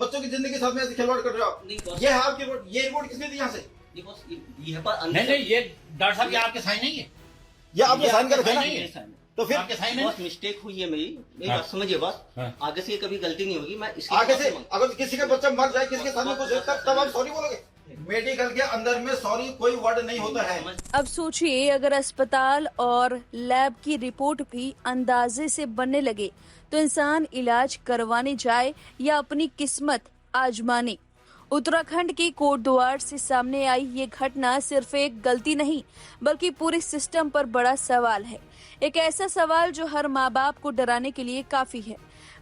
बच्चों की जिंदगी के साथ में ऐसे खिलवाड़ कर रहे हो आप। ये है आपकी रिपोर्ट, ये रिपोर्ट किसने दी यहाँ से? नहीं ये डॉक्टर साहब ये आपके साइन नहीं है, ये आपने साइन कर रखा नहीं है है तो फिर आपके साइन बहुत मिस्टेक हुई है मेरी बात समझिए बस। आगे से कभी गलती नहीं होगी। मैं आगे से अगर किसी का बच्चा मर जाए, किसी के साथ में कुछ होता है, तब आप सॉरी बोलोगे? मेडिकल के अंदर में सॉरी कोई वर्ड नहीं होता है। अब सोचिए अगर अस्पताल और लैब की रिपोर्ट भी अंदाजे से बनने लगे तो इंसान इलाज करवाने जाए या अपनी किस्मत आजमाने। उत्तराखंड के कोटद्वार से सामने आई ये घटना सिर्फ एक गलती नहीं बल्कि पूरे सिस्टम पर बड़ा सवाल है। एक ऐसा सवाल जो हर माँ बाप को डराने के लिए काफी है।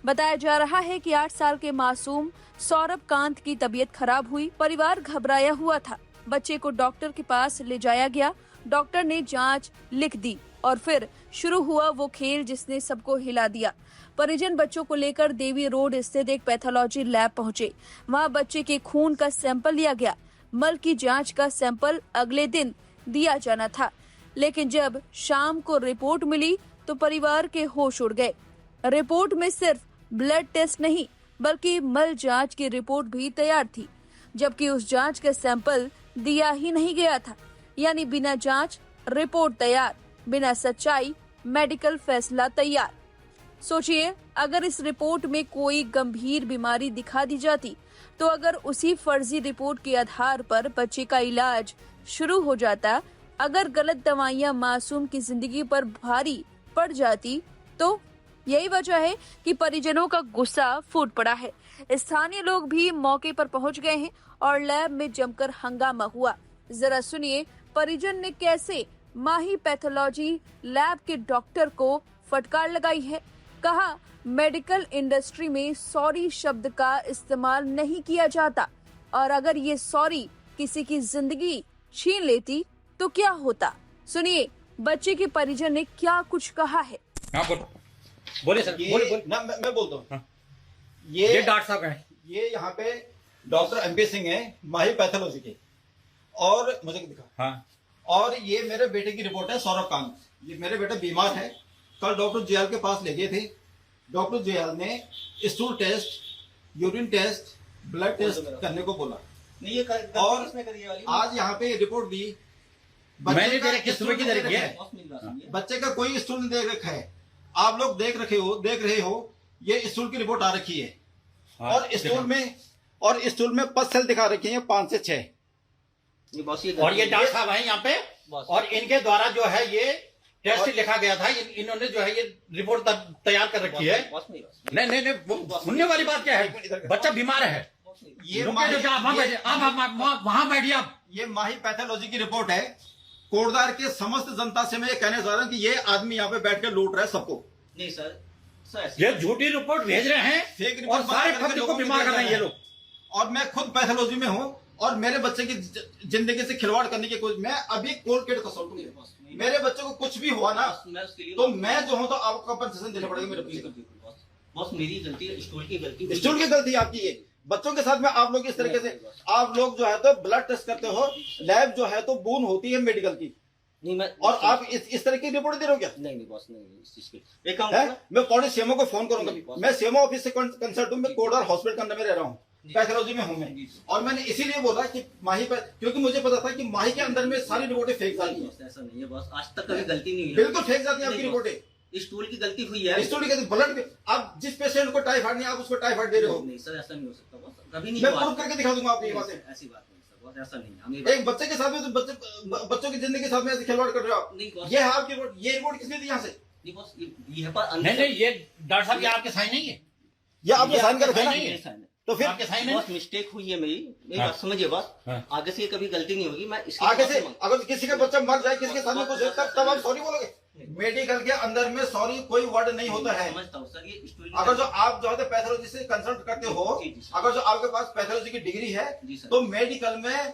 बताया जा रहा है कि 8 साल के मासूम सौरभ कांत की तबीयत खराब हुई। परिवार घबराया हुआ था। बच्चे को डॉक्टर के पास ले जाया गया। डॉक्टर ने जांच लिख दी और फिर शुरू हुआ वो खेल जिसने सबको हिला दिया। परिजन बच्चों को लेकर देवी रोड स्थित एक पैथोलॉजी लैब पहुंचे। वहां बच्चे के खून का सैंपल लिया गया। मल की जांच का सैंपल अगले दिन दिया जाना था, लेकिन जब शाम को रिपोर्ट मिली तो परिवार के होश उड़ गए। रिपोर्ट में सिर्फ ब्लड टेस्ट नहीं बल्कि मल जांच की रिपोर्ट भी तैयार थी, जबकि उस जांच का सैंपल दिया ही नहीं गया था। यानी बिना जांच रिपोर्ट तैयार, बिना सच्चाई मेडिकल फैसला तैयार। सोचिए अगर इस रिपोर्ट में कोई गंभीर बीमारी दिखा दी जाती तो अगर उसी फर्जी रिपोर्ट के आधार पर बच्चे का इलाज शुरू हो जाता, अगर गलत दवाइयां मासूम की जिंदगी पर भारी पड़ जाती, तो यही वजह है कि परिजनों का गुस्सा फूट पड़ा है। स्थानीय लोग भी मौके पर पहुंच गए हैं और लैब में जमकर हंगामा हुआ। जरा सुनिए परिजन ने कैसे माही पैथोलॉजी लैब के डॉक्टर को फटकार लगाई है। कहा मेडिकल इंडस्ट्री में सॉरी शब्द का इस्तेमाल नहीं किया जाता और अगर ये सॉरी किसी की जिंदगी छीन लेती तो क्या होता। सुनिए बच्चे के परिजन ने क्या कुछ कहा है। बोले सर, बोले ना मैं बोलता हूँ। हाँ। ये डॉक्टर साहब हैं, ये यहाँ पे डॉक्टर MP सिंह है माही पैथोलॉजी के, और मुझे दिखा। हाँ। और ये मेरे बेटे की रिपोर्ट है सौरभ कांत। ये मेरे बेटा बीमार है, कल डॉक्टर जयाल के पास ले गए थे। डॉक्टर जयाल ने stool test, urine test, blood test करने को बोला। नहीं ये और किसने करी है वाली? आज यहाँ पे रिपोर्ट दी। मैंने दे रखी, सुबह की दे रखी है। बच्चे का कोई स्टूल नहीं दे रखा है। आप लोग देख रहे हो ये स्टूल की रिपोर्ट आ रखी है। हाँ, और स्टूल में पस सेल दिखा रखे हैं 5 से 6। और ये डॉक्टर साहब हैं यहाँ पे, और इनके द्वारा जो है ये टेस्ट लिखा गया था। इन्होंने जो है ये रिपोर्ट तैयार कर रखी है। नहीं वो सुनने वाली बात क्या है, बच्चा बीमार है। ये वहां बैठिए आप। ये माही पैथोलॉजी की रिपोर्ट है। कोटद्वार के समस्त जनता से मैं ये कहने जा रहा हूँ कि ये आदमी यहाँ पे बैठ के लूट रहा है सबको। नहीं सर ये झूठी रिपोर्ट भेज रहे हैं, फेक और रिपोर्ट सारे पब्लिक को बीमार कर रहे हैं ये लोग। और मैं खुद पैथोलॉजी में हूँ और मेरे बच्चे की जिंदगी से खिलवाड़ करने की कोशिश। मैं अभी कोलगेट कंसल्टेंट हूँ। मेरे बच्चे को कुछ भी हुआ ना तो मैं जो हूँ तो आपको कंपनसेशन देना पड़ेगा मेरे बॉस। मेरी गलती है, स्टूल की गलती। स्टूल की गलती आपकी है। बच्चों के साथ में आप लोग इस तरीके से आप लोग जो है तो ब्लड टेस्ट करते हो, लैब जो है तो बून होती है मेडिकल की। नहीं मैं और आप इस तरह की रिपोर्ट दे रहे हो क्या? नहीं बॉस नहीं। एक काम करना, मैं पौने सीएमओ को फोन करूंगा। मैं सीएमओ ऑफिस से कंसल्ट हूँ। मैं कोटद्वार हॉस्पिटल के अंदर में रह रहा हूँ, पैथोलॉजी में हूँ मैं। और मैंने इसीलिए बोला कि माही पर, क्योंकि मुझे पता था कि माही के अंदर में सारी रिपोर्टें फेक जाती हैं। ऐसा नहीं है बॉस, आज तक कभी गलती नहीं हुई। बिल्कुल फेक जाती है आपकी रिपोर्टें। स्टूल की गलती हुई है। स्टूल की ब्लड में आप जिस पेशेंट को टाइफाइड नहीं, आप उसको टाइफाइड दे रहे हो। नहीं सर ऐसा नहीं हो सकता बॉस, कभी नहीं। मैं प्रूव करके दिखा दूंगा आपकी बातें। ऐसी बात नहीं सर बॉस, ऐसा नहीं है। एक बच्चे के साथ में बच्चों की जिंदगी के साथ में ऐसे खिलवाड़ कर रहे हो आप। ये है आपकी रिपोर्ट। ये रिपोर्ट किसने दी यहाँ से? नहीं ये डॉक्टर साहब ये आपके साइन नहीं है, ये आपने साइन कर रखा है तो फिर आपके साइन बहुत मिस्टेक हुई है मेरी बात समझिए बस। आगे से कभी गलती नहीं होगी। मैं आगे से अगर किसी का बच्चा मर जाए, किसी के साथ में कुछ होता है, तब आप सॉरी बोलोगे? मेडिकल के अंदर में सॉरी कोई वर्ड नहीं होता है। समझता हूँ सर, ये अगर जो आप जो है पैथोलॉजी से कंसल्ट करते हो, अगर जो आपके पास पैथोलॉजी की डिग्री है तो मेडिकल में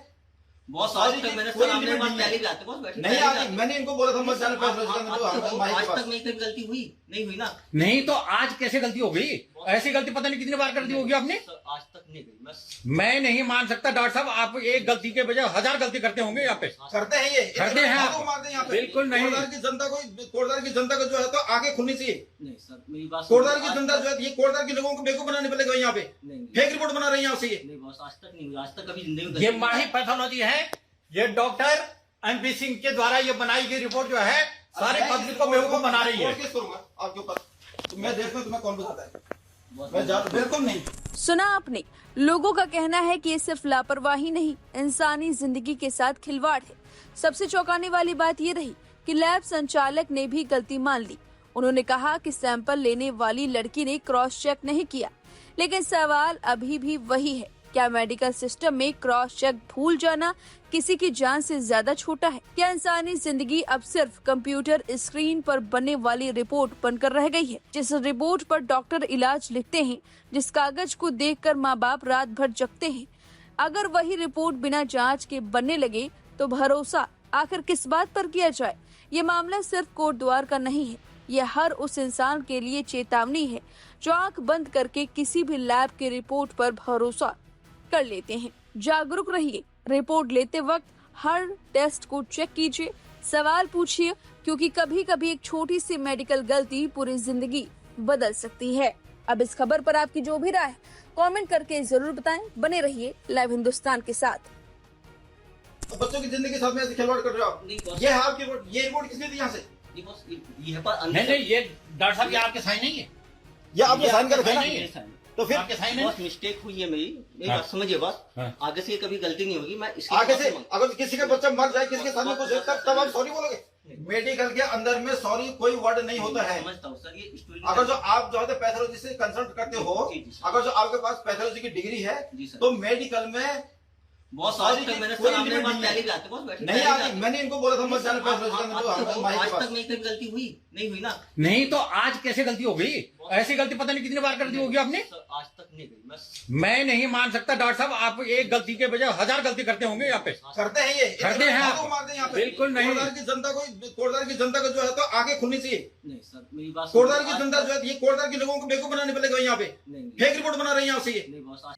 बहुत आज तक मैंने सर आपने बात पहले भी आते बॉस नहीं आती। मैंने इनको बोला था मत जाना पैथोलॉजी के अंदर। आज तक मेरी कभी गलती हुई नहीं हुई ना। नहीं तो आज कैसे गलती हो गई? ऐसी गलती पता नहीं कितनी बार कर दी होगी आपने। सर, आज तक नहीं गई मैं नहीं मान सकता डॉक्टर साहब, आप एक गलती के बजाय 1000 गलती करते होंगे यहाँ पे। करते हैं ये, करते हैं आप। मारते हैं यहाँ पे। बिल्कुल नहीं। कोटद्वार की जनता को जो है तो आगे खुलनी चाहिए। नहीं सर, मेरी बात कोटद्वार की जनता जो है, ये कोटद्वार के लोगों को बेवकूफ बनाने पड़ेगा यहाँ पे। नहीं फेक रिपोर्ट बना रही है आपसे ये। नहीं बॉस, आज तक नहीं हुई, आज तक कभी जिंदगी में ये माही पैथोलॉजी है, ये डॉक्टर MP सिंह के द्वारा ये बनाई गई रिपोर्ट जो है सारे पब्लिक को बेवकूफ बना रही है। केस करूंगा आपके ऊपर, तो मैं देखता हूँ तुम्हें कौन बताता है। मैं बिल्कुल नहीं। सुना आपने, लोगों का कहना है कि ये सिर्फ लापरवाही नहीं, इंसानी जिंदगी के साथ खिलवाड़ है। सबसे चौंकाने वाली बात ये रही कि लैब संचालक ने भी गलती मान ली। उन्होंने कहा कि सैंपल लेने वाली लड़की ने क्रॉस चेक नहीं किया, लेकिन सवाल अभी भी वही है, क्या मेडिकल सिस्टम में क्रॉस चेक भूल जाना किसी की जान से ज्यादा छोटा है? क्या इंसानी जिंदगी अब सिर्फ कंप्यूटर स्क्रीन पर बनने वाली रिपोर्ट बनकर रह गई है? जिस रिपोर्ट पर डॉक्टर इलाज लिखते हैं, जिस कागज को देखकर माँ बाप रात भर जगते हैं, अगर वही रिपोर्ट बिना जांच के बनने लगे तो भरोसा आखिर किस बात पर किया जाए? ये मामला सिर्फ कोटद्वार का नहीं है, ये हर उस इंसान के लिए चेतावनी है जो आंख बंद करके किसी भी लैब की रिपोर्ट पर भरोसा कर लेते हैं। जागरूक रहिए, रिपोर्ट लेते वक्त हर टेस्ट को चेक कीजिए, सवाल पूछिए, क्योंकि कभी कभी एक छोटी सी मेडिकल गलती पूरी जिंदगी बदल सकती है। अब इस खबर पर आपकी जो भी राय है कमेंट करके जरूर बताएं। बने रहिए लाइव हिंदुस्तान के साथ। बच्चों की जिंदगी के साथ में ऐसे खिलवाड़ कर रहे हो आप। नहीं बॉस। ये है आपकी रिपोर्ट, ये रिपोर्ट किसने दी यहाँ से? नहीं बॉस, ये पर नहीं, ये डॉक्टर साहब ये आपके साइन नहीं है, ये आपने साइन कर रखा नहीं है है। ना? तो फिर आपके साइन है। बॉस, मिस्टेक हुई है मेरी हाँ। बात समझिए बॉस। हाँ। आगे से कभी गलती नहीं होगी, मैं इसके आगे बाद से मांग- अगर किसी का बच्चा मर जाए, किसी के सामने कुछ तब आप सॉरी बोलोगे? मेडिकल के अंदर में सॉरी कोई वर्ड नहीं होता है। समझता हूँ सर, ये स्टोरी अगर जो आप जो है पैथोलॉजी से कंसल्ट करते हो, जी, जी, सर। अगर जो आपके पास पैथोलॉजी की डिग्री है, जी, सर। तो मेडिकल में बॉस, sorry आज तक की मैंने कोई सर आपने limit बात नहीं पहले है। भी आते बॉस, बैठे नहीं पहले भी आती। आते। मैंने इनको बोला था मत जाने आज पैथोलॉजी के अंदर, जो माही के तक पास। मेरी कभी गलती हुई नहीं हुई ना। नहीं तो आज कैसे गलती हो गई? ऐसी गलती पता नहीं कितनी बार कर दी होगी आपने। सर, आज तक नहीं गई मैं नहीं मान सकता डॉक्टर साहब, आप एक गलती के बजाय 1000 गलती करते होंगे यहाँ पे। करते हैं ये, करते हैं आप। मारते हैं यहाँ पे। बिल्कुल नहीं। कोटद्वार की जनता को जो है तो आगे खुलनी चाहिए। नहीं सर, मेरी बात कोटद्वार की जनता जो है, ये कोटद्वार के लोगों को बेवकूफ बनाने पड़ेगा यहाँ पे। नहीं फेक रिपोर्ट बना रही है आपसे ये। नहीं बॉस, आज